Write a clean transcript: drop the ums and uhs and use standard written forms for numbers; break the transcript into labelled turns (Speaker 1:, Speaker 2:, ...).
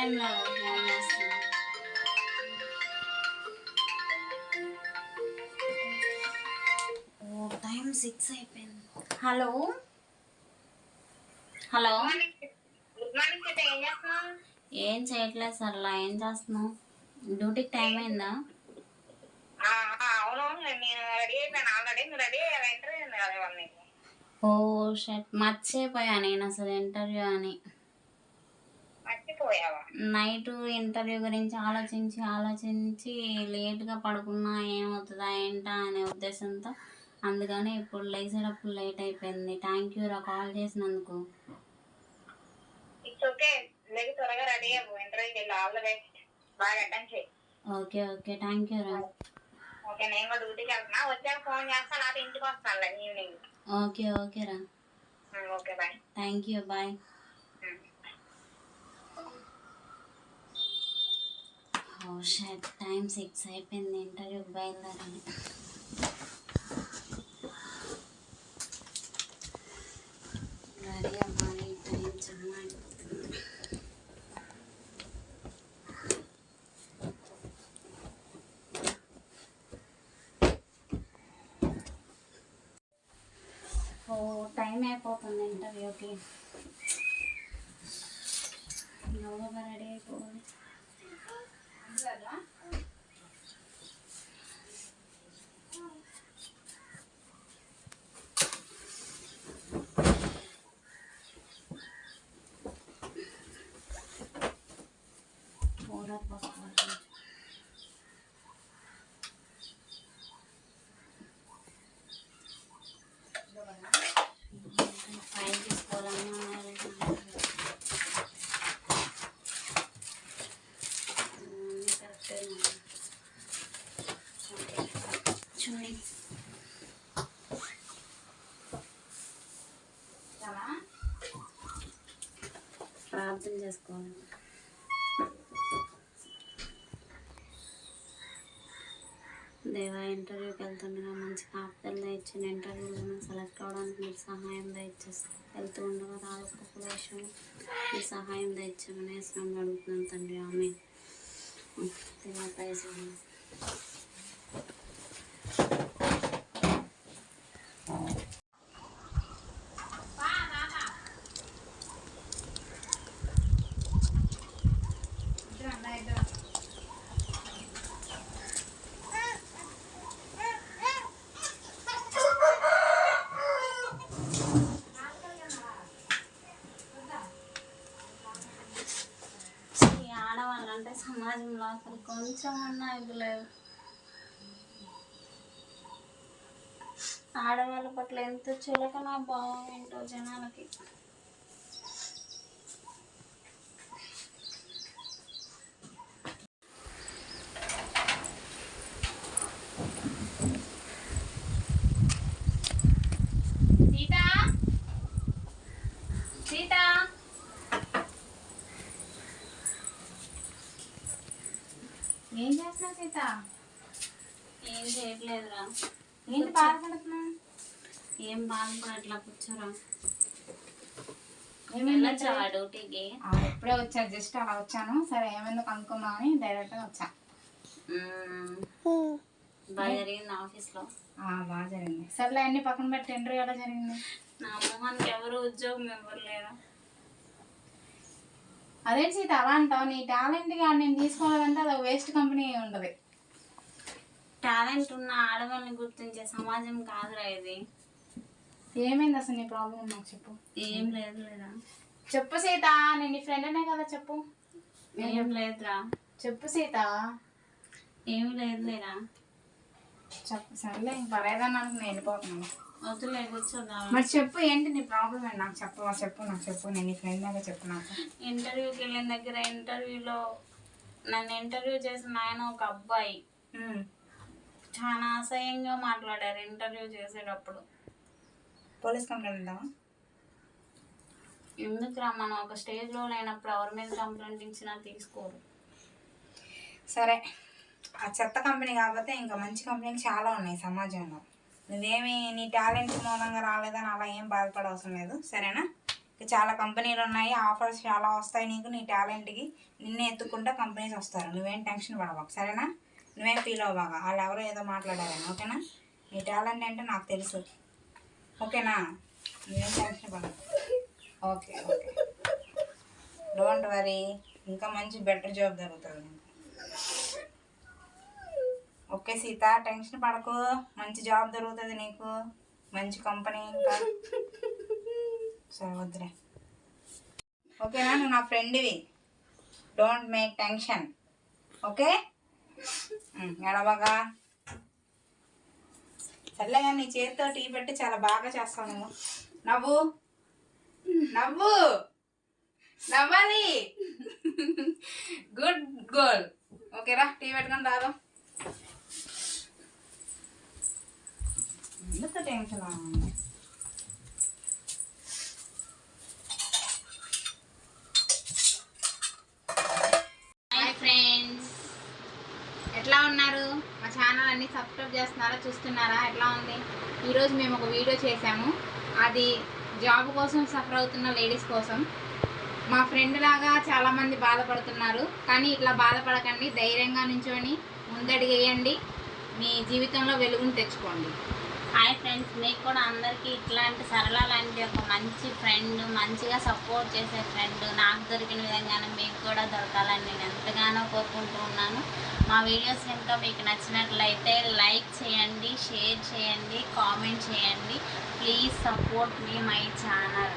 Speaker 1: టైంలో ఫోన్ చేస్తున్నా. ఓ టైం 6 అయిపోయింది. హలో హలో, ఏం చేయట్లేదు సర్లా. ఏం చేస్తున్నావు? డ్యూటీకి టైం అయిందా? ఓ షట్, మర్చిపోయా నేను అసలు ఇంటర్వ్యూ అని. నైట్ ఇంటర్వ్యూ గురించి ఆలోచించి లేట్గా పడుకున్నా ఏమవుతుందా ఏంటా అనే ఉద్దేశంతో, అందుకని ఇప్పుడు లేచేటప్పుడు లేట్ అయిపోయింది. థ్యాంక్ యూ రా కాల్ చేసినందుకు. ఓకే ఓకే, థ్యాంక్ యూ రా. ఓకే ఓకే రా. Thank you, bye. Oh shit, time 6 అయిపోయింది. ఇంటర్వ్యూకి బయలుదేరాలి. రెడీ అవ్వాలి. టైం చాలా అయిపోతుంది. ఓ టైం అయిపోతుంది ఇంటర్వ్యూకి. గబగబా రెడీ అయిపోవాలి. ఫైల్ తీసుకోవాలన్నా చూడండి. ప్రార్థన చేసుకోవాలి. దేవా, ఇంటర్వ్యూకి వెళ్తుండగా మంచి కాపుదల ఇచ్చిన ఇంటర్వ్యూలను సెలెక్ట్ అవ్వడానికి మీరు సహాయం దయచేస్తారు. వెళ్తూ ఉండగా రాజొక్క వేషం మీ సహాయం దయచేమని శ్రమ అడుగుతున్నాను తండ్రి. ఆమె దేవా ప్రైజ్. ఆడవాళ్ళంటే సమాజంలో అసలు కొంచెం అన్నా ఇది లేదు. ఆడవాళ్ళ పట్ల ఎంత చులకన భావం ఏంటో జనాలకి. సీత
Speaker 2: ఏం చేస్తున్నావు సీత?
Speaker 1: ఏం చేయట్లేదురా.
Speaker 2: ఏంటి బాధపడుతున్నావు?
Speaker 1: ఏం బాధపడట్లా, కూర్చోరా.
Speaker 2: వెళ్ళొచ్చావా
Speaker 1: డ్యూటీకి?
Speaker 2: ఎప్పుడే వచ్చా, జస్ట్ అలా వచ్చాను. సరే ఏమైందో కనుక్కుందామని డైరెక్ట్గా వచ్చా.
Speaker 1: బాగా జరిగింది ఆఫీస్లో?
Speaker 2: బాగా జరిగింది. సర్లే అన్ని పక్కన పెట్టి ఇంటర్వ్యూ ఎలా జరిగింది?
Speaker 1: నా మొహానికి ఎవరు ఉద్యోగం ఇవ్వరు లేరా.
Speaker 2: అదే సీత అలా అంటావు? నీ టాలెంట్ గా నేను తీసుకోవాలంటే అది వేస్ట్ కంపెనీ ఉంటుంది.
Speaker 1: టాలెంట్ ఉన్న ఆడవాళ్ళని గుర్తించే సమాజం కాదురా ఇది.
Speaker 2: ఏమైంది అసలు నీ ప్రాబ్లం నాకు చెప్పు.
Speaker 1: ఏం లేదు లేదా.
Speaker 2: చెప్పు సీత, నేను నీ ఫ్రెండ్ అనే కదా, చెప్పు.
Speaker 1: ఏం లేదురా.
Speaker 2: చెప్పు సీత.
Speaker 1: ఏమి లేదు లేరా.
Speaker 2: చెప్పు. సర్లే ఇంక పర్లేదని అనుకుని వెళ్ళిపోతున్నాను.
Speaker 1: వద్దులే, కూర్చోదా.
Speaker 2: మరి చెప్పు, ఏంటి నీ ప్రాబ్లం ఏంటి నాకు చెప్పు. నాకు చెప్పు, నేను నీ ఫ్రెండ్ లాగా చెప్పు నాకు.
Speaker 1: ఇంటర్వ్యూకి వెళ్ళిన దగ్గర ఇంటర్వ్యూలో నన్ను ఇంటర్వ్యూ చేసిన ఆయన ఒక అబ్బాయి చాలా అసహ్యంగా మాట్లాడారు ఇంటర్వ్యూ చేసేటప్పుడు.
Speaker 2: పోలీస్ కంప్లైంట్ ఉందామా?
Speaker 1: ఎందుకురా, మనం ఒక స్టేజ్లో లేనప్పుడు ఎవరి మీద కంప్లైంట్ ఇచ్చినా తీసుకోరు.
Speaker 2: సరే, ఆ చెత్త కంపెనీ కాకపోతే ఇంకా మంచి కంపెనీలు చాలా ఉన్నాయి సమాజంలో. నువ్వేమి నీ టాలెంట్ మూలంగా రాలేదని అలా ఏం బాధపడవసరం లేదు, సరేనా? చాలా కంపెనీలు ఉన్నాయి, ఆఫర్స్ చాలా వస్తాయి నీకు, నీ టాలెంట్కి నిన్నే ఎత్తుకుంటా కంపెనీస్ వస్తారు. నువ్వేం టెన్షన్ పడబాకు, సరేనా? నువ్వేం ఫీల్ అవ్వబాగా వాళ్ళు ఎవరో ఏదో మాట్లాడారని, ఓకేనా? నీ టాలెంట్ అంటే నాకు తెలుసు, ఓకేనా? నువ్వేం టెన్షన్ పడకు. ఓకే ఓకే, డోంట్ వరీ, ఇంకా మంచి బెటర్ జాబ్ దొరుకుతుంది నీకు. ఓకే సీత, టెన్షన్ పడకు, మంచి జాబ్ దొరుకుతుంది నీకు, మంచి కంపెనీ. ఇంకా సరే వద్దులే, ఓకేనా? నువ్వు నా ఫ్రెండ్వి, డోంట్ మేక్ టెన్షన్, ఓకే? ఎడవగా సర్లేగా, నీ చేతితో టీ పెట్టి చాలా బాగా చేస్తావు నువ్వు. నవ్వు నవ్వు, నవ్వాలి, గుడ్ గర్ల్. ఓకేరా, టీ పెట్టుకొని రాదు. ఎందుకు టెన్షన్?
Speaker 1: హాయ్ ఫ్రెండ్స్,
Speaker 2: ఎట్లా ఉన్నారు? మా ఛానల్ అన్ని సబ్స్క్రైబ్ చేస్తున్నారా, చూస్తున్నారా? ఎట్లా ఉంది? ఈరోజు మేము ఒక వీడియో చేసాము, అది జాబ్ కోసం సఫర్ అవుతున్న లేడీస్ కోసం. మా ఫ్రెండ్ లాగా చాలామంది బాధపడుతున్నారు, కానీ ఇట్లా బాధపడకండి, ధైర్యంగా నించొని ముందడిగేయండి, మీ జీవితంలో వెలుగును తెచ్చుకోండి.
Speaker 1: హాయ్ ఫ్రెండ్స్, మీకు కూడా అందరికీ ఇట్లాంటి సరళ లాంటి ఒక మంచి ఫ్రెండ్, మంచిగా సపోర్ట్ చేసే ఫ్రెండ్ నాకు దొరికిన విధంగానే మీకు కూడా దొరకాలని నేను ఎంతగానో కోరుకుంటూ ఉన్నాను. మా వీడియోస్ కనుక మీకు నచ్చినట్లయితే లైక్ చేయండి, షేర్ చేయండి, కామెంట్ చేయండి. Please support me my channel.